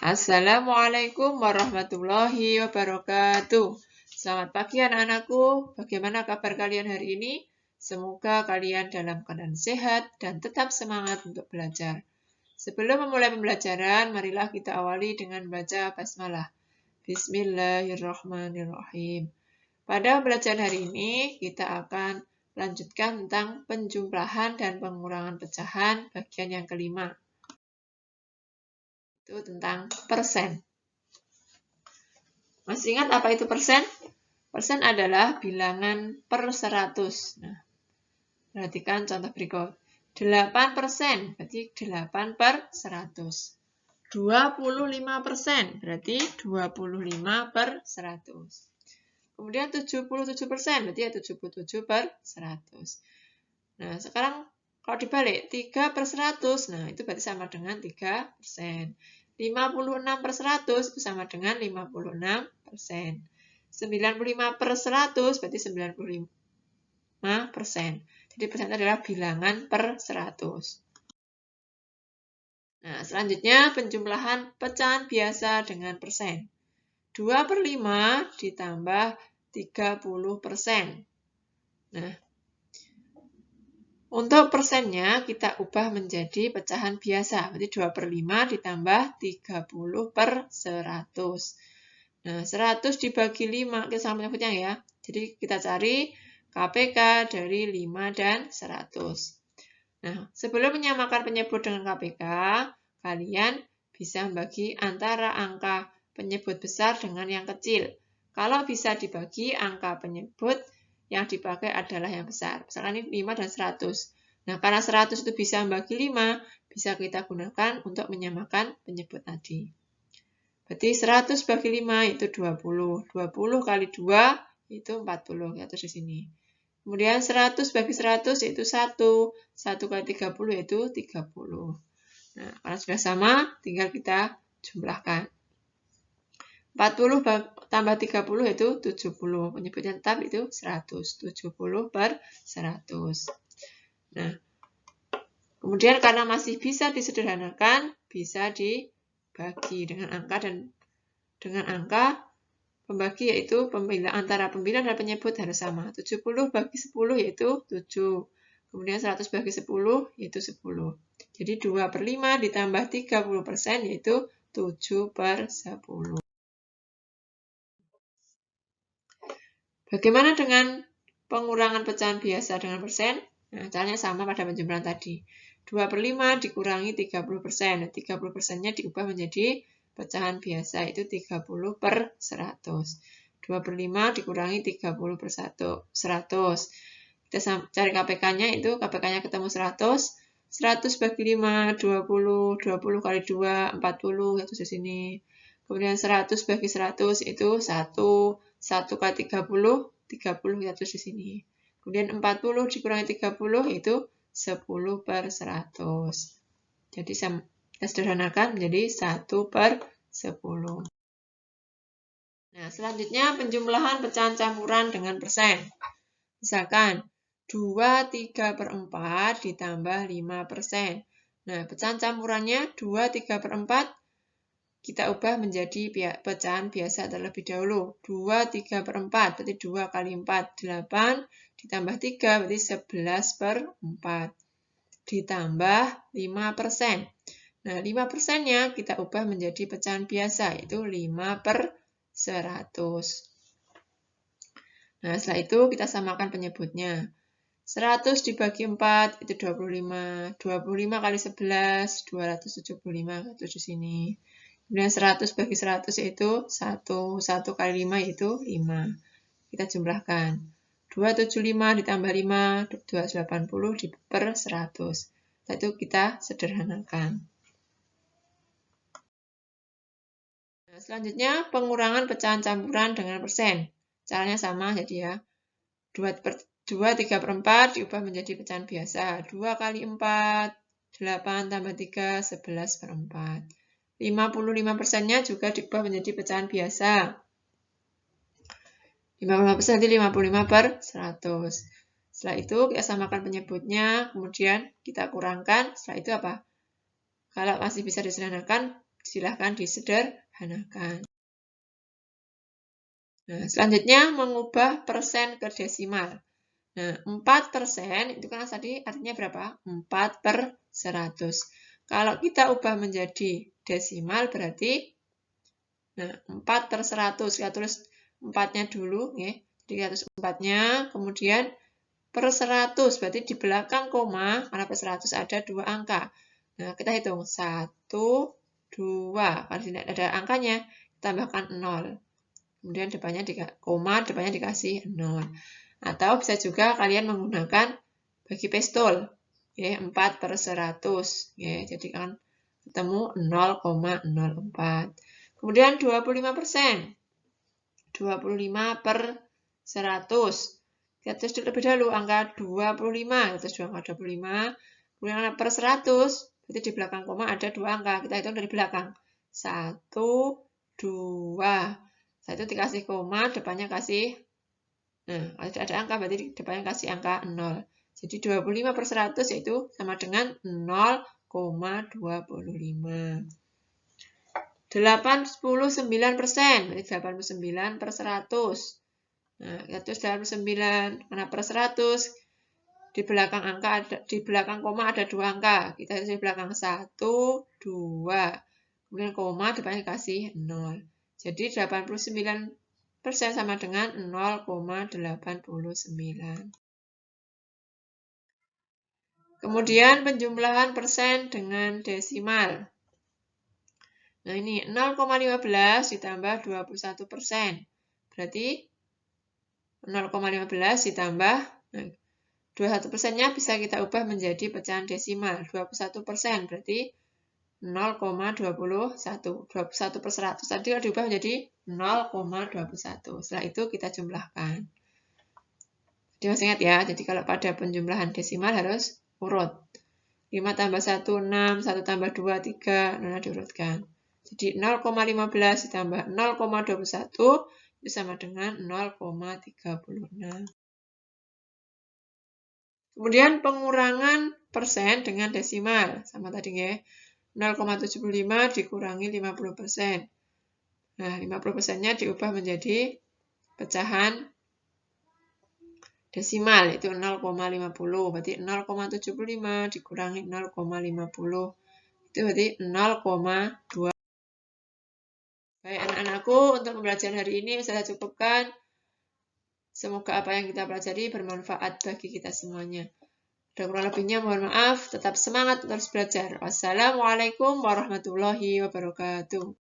Assalamualaikum warahmatullahi wabarakatuh. Selamat pagi anak-anakku. Bagaimana kabar kalian hari ini? Semoga kalian dalam keadaan sehat dan tetap semangat untuk belajar. Sebelum memulai pembelajaran, marilah kita awali dengan membaca basmalah. Bismillahirrahmanirrahim. Pada pembelajaran hari ini, kita akan lanjutkan tentang penjumlahan dan pengurangan pecahan bagian yang kelima. Itu tentang persen. Masih ingat apa itu persen? Persen adalah bilangan per 100. Nah, perhatikan contoh berikut. 8% berarti 8 per 100. 25% berarti 25 per 100. Kemudian 77% berarti 77 per 100. Nah, sekarang kalau dibalik 3 per 100, nah itu berarti sama dengan 3%. 56 per 100 itu sama dengan 56%. 95 per 100 berarti 95%. Jadi persen adalah bilangan per 100. Nah, selanjutnya penjumlahan pecahan biasa dengan persen. 2 per 5 ditambah 30%. Nah, untuk persennya kita ubah menjadi pecahan biasa. Berarti 2 per 5 ditambah 30 per 100. Nah, 100 dibagi 5, kita sama penyebutnya ya. Jadi kita cari KPK dari 5 dan 100. Nah, sebelum menyamakan penyebut dengan KPK, kalian bisa membagi antara angka penyebut besar dengan yang kecil. Kalau bisa dibagi, angka penyebut yang dipakai adalah yang besar. Misalkan ini 5 dan 100. Nah, karena 100 itu bisa membagi 5, bisa kita gunakan untuk menyamakan penyebut tadi. Berarti 100 bagi 5 itu 20. 20 kali 2 itu 40. Ya, terus di sini. Kemudian 100 bagi 100 yaitu 1. 1 kali 30 yaitu 30. Nah, karena sudah sama, tinggal kita jumlahkan. 40 tambah 30 itu 70. Penyebutnya tetap itu 100. 70 per 100. Nah, kemudian karena masih bisa disederhanakan, bisa dibagi dengan angka dan dengan angka pembagi yaitu antara pembilang dan penyebut harus sama. 70 bagi 10 yaitu 7. Kemudian 100 bagi 10 yaitu 10. Jadi 2 per 5 ditambah 30% yaitu 7 per 10. Bagaimana dengan pengurangan pecahan biasa dengan persen? Nah, caranya sama pada penjumlahan tadi. 2 per 5 dikurangi 30%. 30%-nya diubah menjadi pecahan biasa, itu 30 per 100. 2 per 5 dikurangi 30 per 100. Kita cari KPK-nya, itu KPK-nya ketemu 100. 100 bagi 5, 20. 20 kali 2, 40. Itu di sini. Kemudian 100 bagi 100 itu 1. 1 kali 30, 30 ya terus di sini. Kemudian 40 dikurangi 30 itu 10 per 100. Jadi kita sederhanakan menjadi 1 per 10. Nah, selanjutnya penjumlahan pecahan campuran dengan persen. Misalkan 2, 3 per 4 ditambah 5%. Nah, pecahan campurannya 2, 3 per 4 kita ubah menjadi pecahan biasa terlebih dahulu. 2, 3 per 4, berarti 2 kali 4, 8, ditambah 3, berarti 11 per 4. Ditambah 5%. Nah, 5%-nya kita ubah menjadi pecahan biasa, yaitu 5 per 100. Nah, setelah itu kita samakan penyebutnya. 100 dibagi 4, itu 25. 25 kali 11, 275, terus di sini. Kemudian 100 bagi 100 yaitu 1. 1 kali 5 yaitu 5. Kita jumlahkan. 275 ditambah 5, 280 per 100. Setelah itu kita sederhanakan. Nah, selanjutnya pengurangan pecahan campuran dengan persen. Caranya sama jadi ya. 2, 3 per 4 diubah menjadi pecahan biasa. 2 kali 4, 8 tambah 3, 11 per 4. 55%-nya juga diubah menjadi pecahan biasa. 55% nanti 55 per 100. Setelah itu kita samakan penyebutnya, kemudian kita kurangkan. Setelah itu apa? Kalau masih bisa disederhanakan, silahkan disederhanakan. Nah, selanjutnya mengubah persen ke desimal. Nah, 4% itu kan tadi artinya berapa? 4/100. Kalau kita ubah menjadi desimal berarti 4/100. Kita tulis 4-nya dulu. Ya. Jadi kita tulis 4-nya, kemudian per 100. Berarti di belakang koma, karena per 100 ada 2 angka. Nah, kita hitung 1, 2. Kalau tidak ada angkanya, tambahkan 0. Kemudian depannya koma, depannya dikasih 0. Atau bisa juga kalian menggunakan bagi pistol. Ya, 4/100. Ya, jadi kan ketemu 0,04. Kemudian 25%. 25/100. Kita tulis terlebih dahulu angka 25. Kita tulis angka 25. Kemudian angka per 100. Berarti di belakang koma ada 2 angka. Kita hitung dari belakang. 1, 2. 1 dikasih koma, depannya kasih. Nah, kalau tidak ada angka, berarti depannya kasih angka 0. Jadi 25/100 yaitu sama dengan 0,25. 89%, berarti 89/100. Nah, kita tulis 89, karena per 100, di belakang koma ada 2 angka. Kita tulis di belakang 1, 2. Kemudian koma, depannya dikasih 0. Jadi 89% sama dengan 0,89. Kemudian penjumlahan persen dengan desimal. Nah ini 0,15 ditambah 21%. Berarti 0,15 ditambah 21%-nya bisa kita ubah menjadi pecahan desimal. 21% berarti 0,21. 21/100 tadi kalau diubah menjadi 0,21. Setelah itu kita jumlahkan. Jadi masih ingat ya, jadi kalau pada penjumlahan desimal harus urut. 5 tambah 1, 6, 1 tambah 2, 3, nah diurutkan. Jadi 0,15 ditambah 0,21 itu sama dengan 0,36. Kemudian pengurangan persen dengan desimal. Sama tadi ya. 0,75 dikurangi 50%. Nah, 50%-nya diubah menjadi pecahan desimal, itu 0,50. Berarti 0,75 dikurangi 0,50. Itu berarti 0,2. Baik anak-anakku, untuk pembelajaran hari ini saya cukupkan. Semoga apa yang kita pelajari bermanfaat bagi kita semuanya. Dan kurang lebihnya mohon maaf, tetap semangat terus belajar. Wassalamualaikum warahmatullahi wabarakatuh.